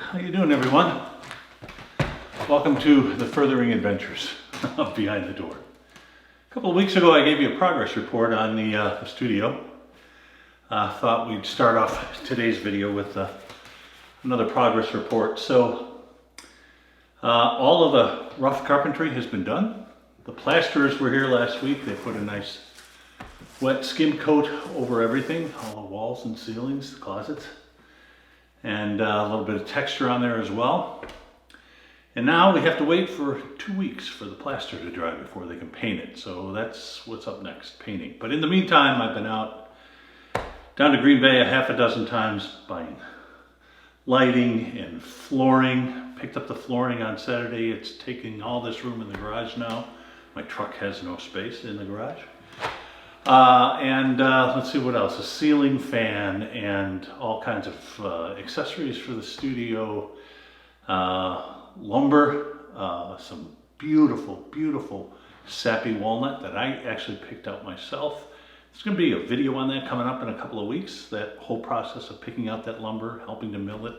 How you doing, everyone? Welcome to the furthering adventures of Behind the Door. A couple of weeks ago I gave you a progress report on the studio. Thought we'd start off today's video with another progress report. So all of the rough carpentry has been done. The plasterers were here last week. They put a nice wet skim coat over everything, all the walls and ceilings, the closets, and a little bit of texture on there as well. And now we have to wait for 2 weeks for the plaster to dry before they can paint it. So that's what's up next, painting. But in the meantime, I've been out down to Green Bay a half a dozen times buying lighting and flooring. Picked up the flooring on Saturday. It's taking all this room in the garage now. My truck has no space in the garage. Let's see what else, a ceiling fan and all kinds of accessories for the studio, lumber, some beautiful sappy walnut that I actually picked out myself. There's going to be a video on that coming up in a couple of weeks, that whole process of picking out that lumber, helping to mill it,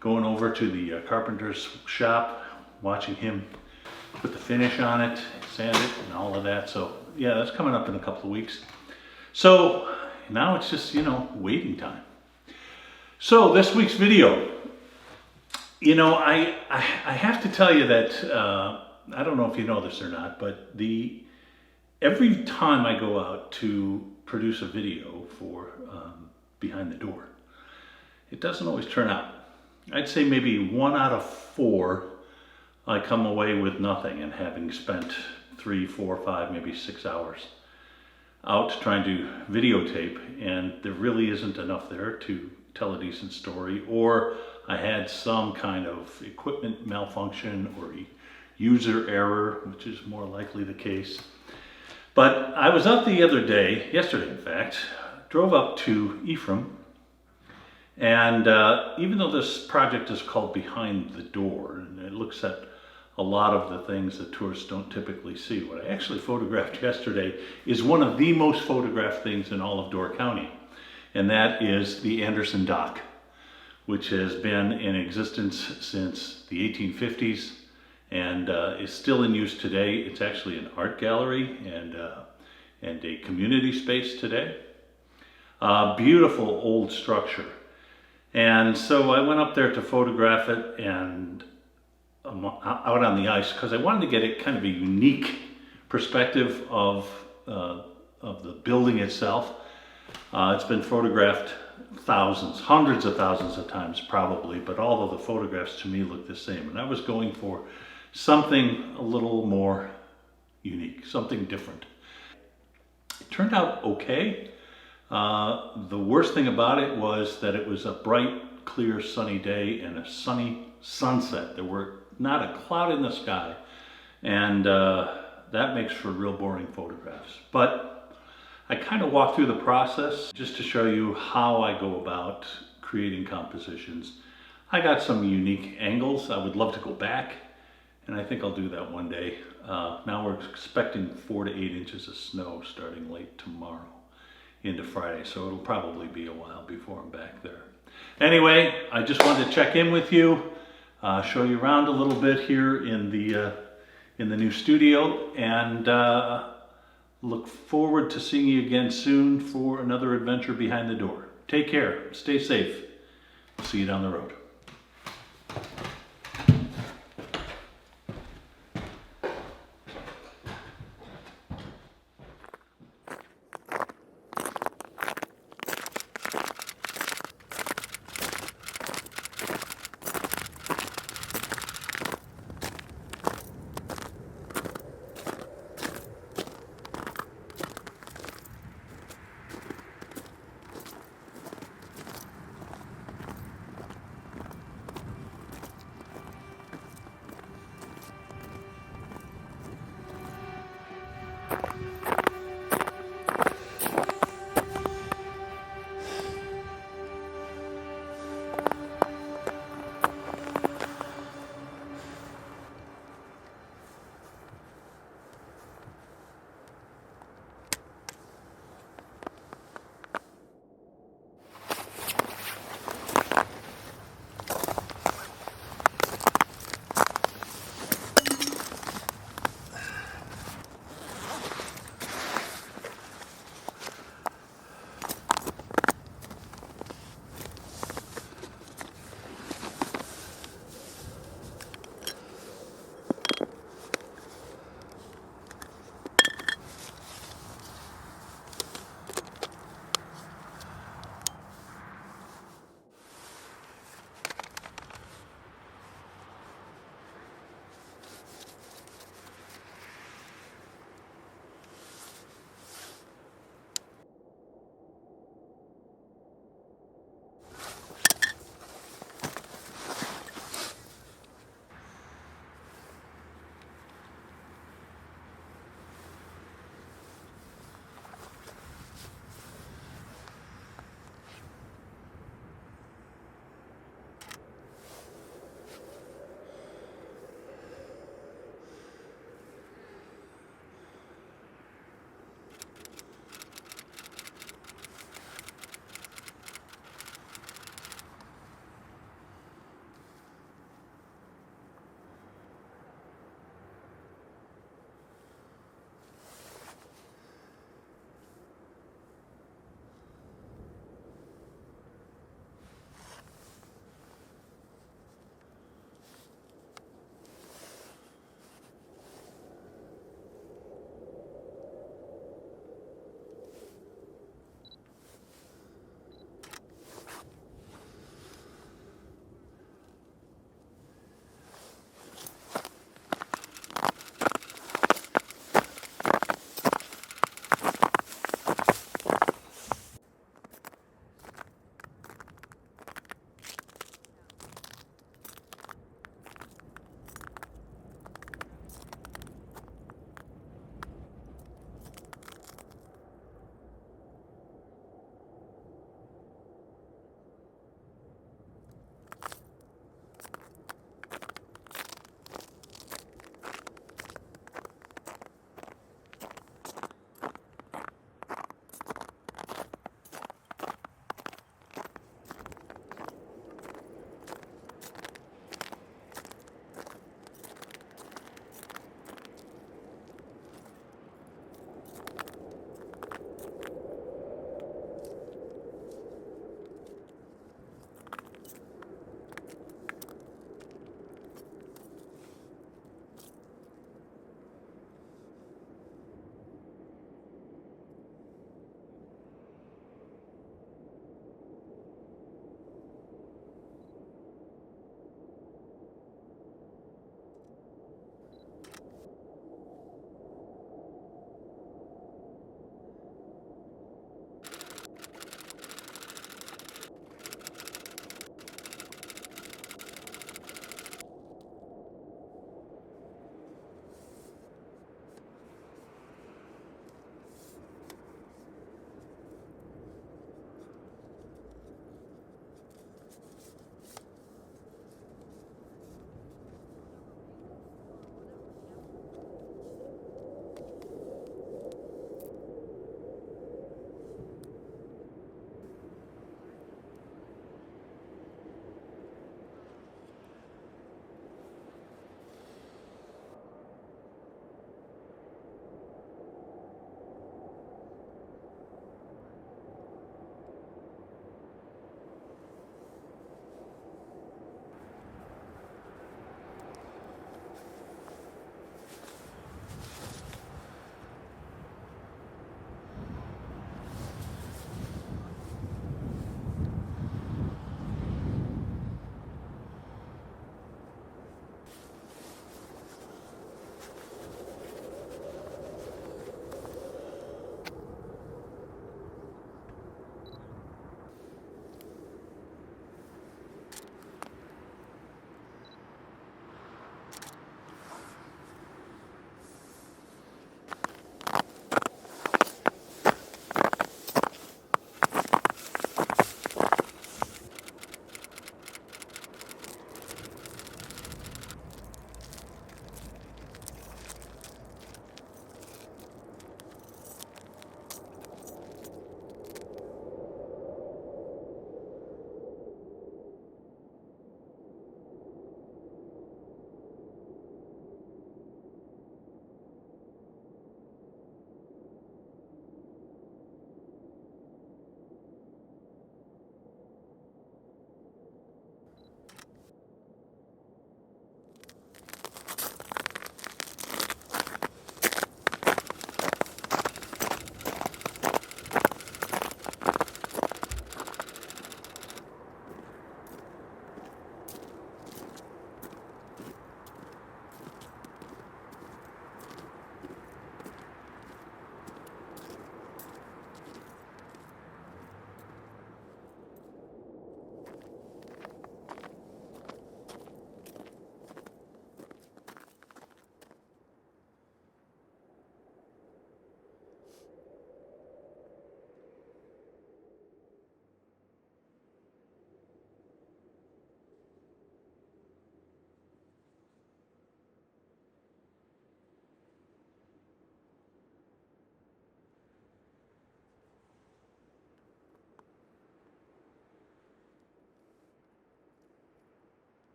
going over to the carpenter's shop, watching him put the finish on it, sand it, and all of that. So yeah, that's coming up in a couple of weeks. So now it's just, waiting time. So this week's video, I have to tell you that, I don't know if you know this or not, but every time I go out to produce a video for Behind the Door, it doesn't always turn out. I'd say maybe 1 out of 4 I come away with nothing, and having spent 3, 4, 5, maybe 6 hours out trying to videotape, and there really isn't enough there to tell a decent story, or I had some kind of equipment malfunction or user error, which is more likely the case. But I was up the other day, yesterday in fact, drove up to Ephraim, and even though this project is called Behind the Door, and it looks at a lot of the things that tourists don't typically see, what I actually photographed yesterday is one of the most photographed things in all of Door County, and that is the Anderson Dock, which has been in existence since the 1850s and is still in use today. It's actually an art gallery and a community space today. Beautiful old structure. And so I went up there to photograph it and out on the ice, because I wanted to get a kind of a unique perspective of the building itself. It's been photographed thousands, hundreds of thousands of times probably, but all of the photographs to me look the same. And I was going for something a little more unique, something different. It turned out okay. The worst thing about it was that it was a bright, clear, sunny day and a sunny sunset. There were not a cloud in the sky, and that makes for real boring photographs. But I kind of walk through the process just to show you how I go about creating compositions. I got some unique angles. I would love to go back, and I think I'll do that one day. Now we're expecting 4 to 8 inches of snow starting late tomorrow into Friday, so it'll probably be a while before I'm back there. Anyway, I just wanted to check in with you, show you around a little bit here in the new studio, and look forward to seeing you again soon for another adventure behind the door. Take care, stay safe. We'll see you down the road.